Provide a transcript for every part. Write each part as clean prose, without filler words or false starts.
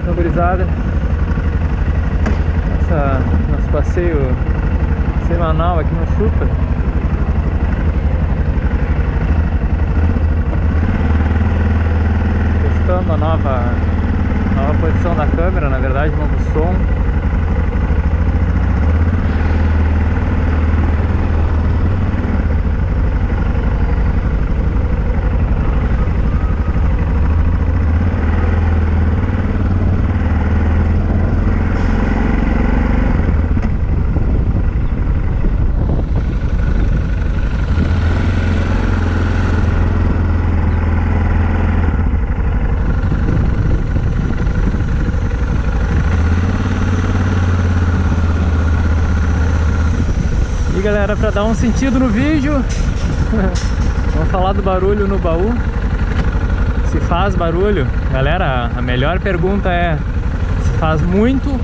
Então, gurizada, nosso passeio semanal aqui no Supra. Testando a nova posição da câmera, na verdade, novo som. E galera, para dar um sentido no vídeo, vamos falar do barulho no baú. Se faz barulho, galera, a melhor pergunta é: se faz muito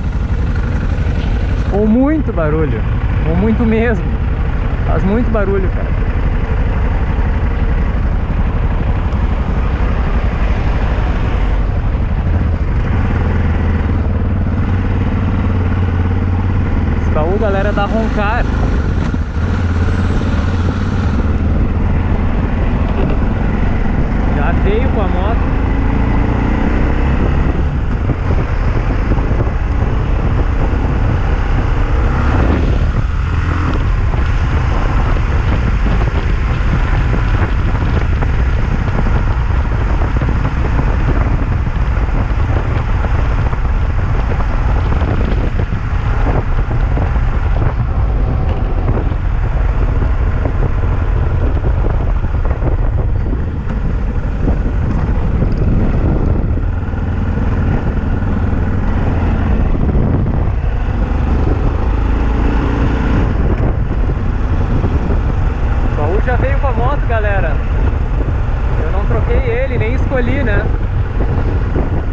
ou muito barulho? Ou muito mesmo? Faz muito barulho, cara. Esse baú, galera, é da Roncar. Já veio com a moto. Já veio com a moto, galera. Eu não troquei ele, nem escolhi, né?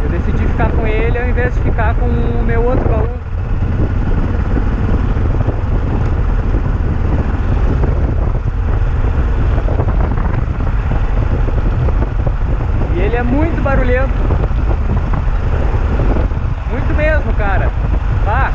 Eu decidi ficar com ele ao invés de ficar com o meu outro baú. E ele é muito barulhento. Muito mesmo, cara. Tá?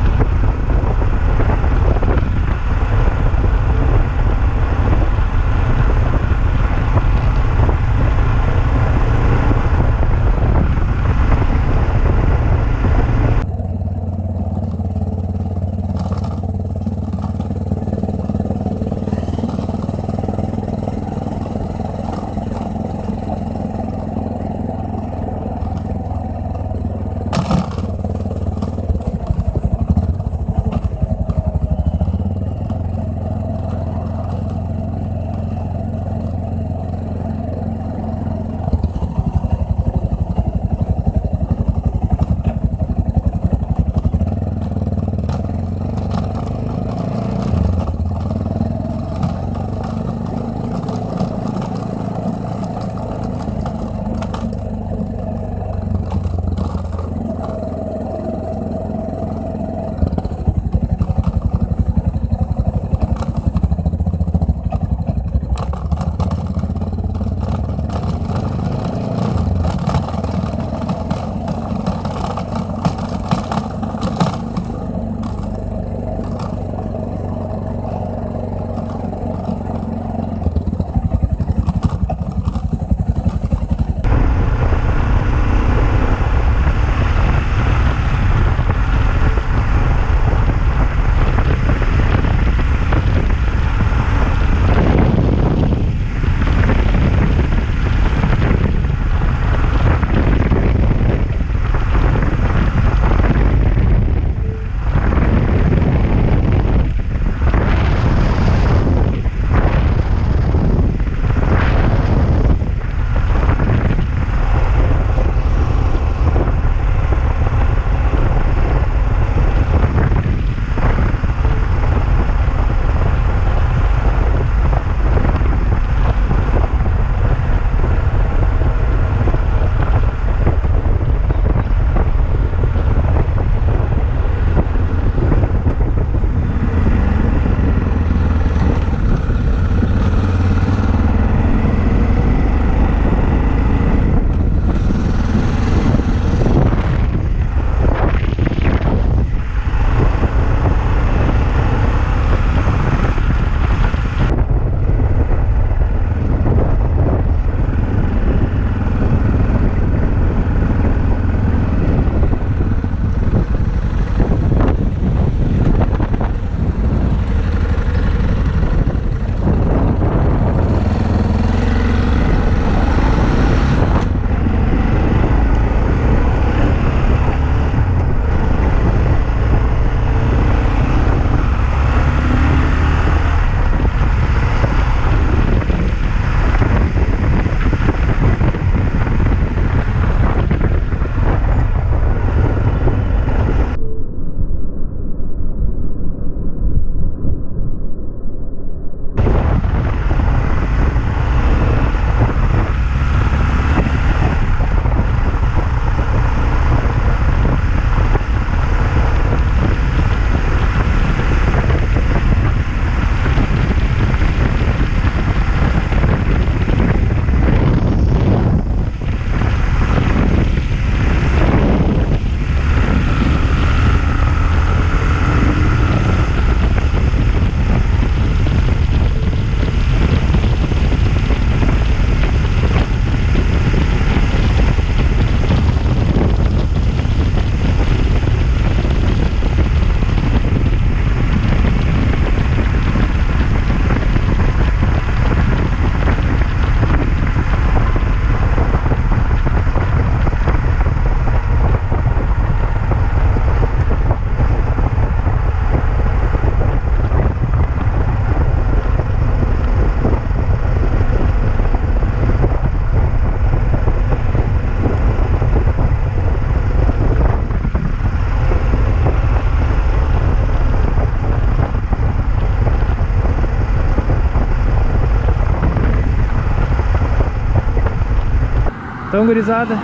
Então, gurizada,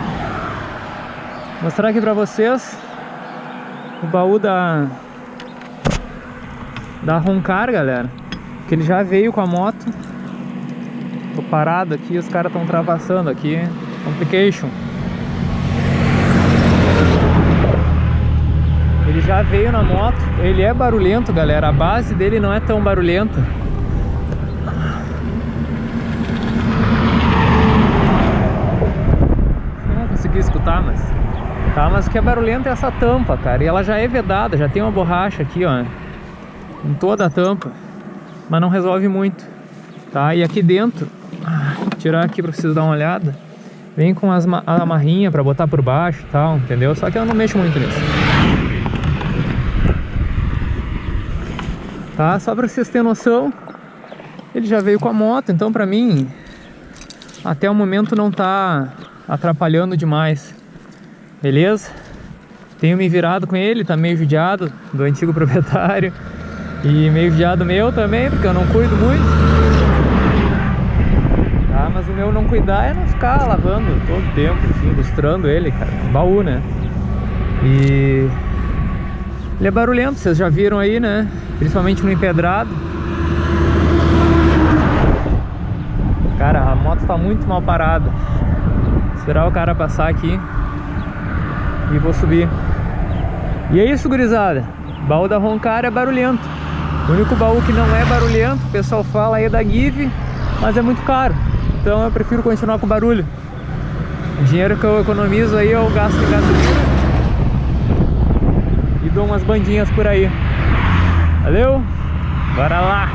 mostrar aqui pra vocês o baú da Roncar, galera, que ele já veio com a moto. Tô parado aqui, os caras estão travassando aqui. Complication. Ele já veio na moto. Ele é barulhento, galera. A base dele não é tão barulhenta. Não consegui escutar, mas... Tá, mas o que é barulhento é essa tampa, cara. E ela já é vedada, já tem uma borracha aqui, ó, em toda a tampa. Mas não resolve muito, tá? E aqui dentro, vou tirar aqui pra vocês darem uma olhada. Vem com a amarrinha pra botar por baixo e tal, entendeu? Só que eu não mexo muito nisso. Tá? Só pra vocês terem noção, ele já veio com a moto, então pra mim, até o momento não tá atrapalhando demais. Beleza? Tenho me virado com ele, tá meio judiado do antigo proprietário. E meio judiado meu também, porque eu não cuido muito. Tá, mas o meu não cuidar é não ficar lavando todo o tempo, assim, lustrando ele, cara. Baú, né? E... ele é barulhento, vocês já viram aí, né? Principalmente no empedrado. Cara, a moto tá muito mal parada. Vou esperar o cara passar aqui e vou subir. E é isso, gurizada. O baú da Roncar é barulhento. O único baú que não é barulhento, o pessoal fala aí, é da Give, mas é muito caro. Então eu prefiro continuar com barulho. O dinheiro que eu economizo aí eu gasto em gasolina e dou umas bandinhas por aí. Valeu? Bora lá!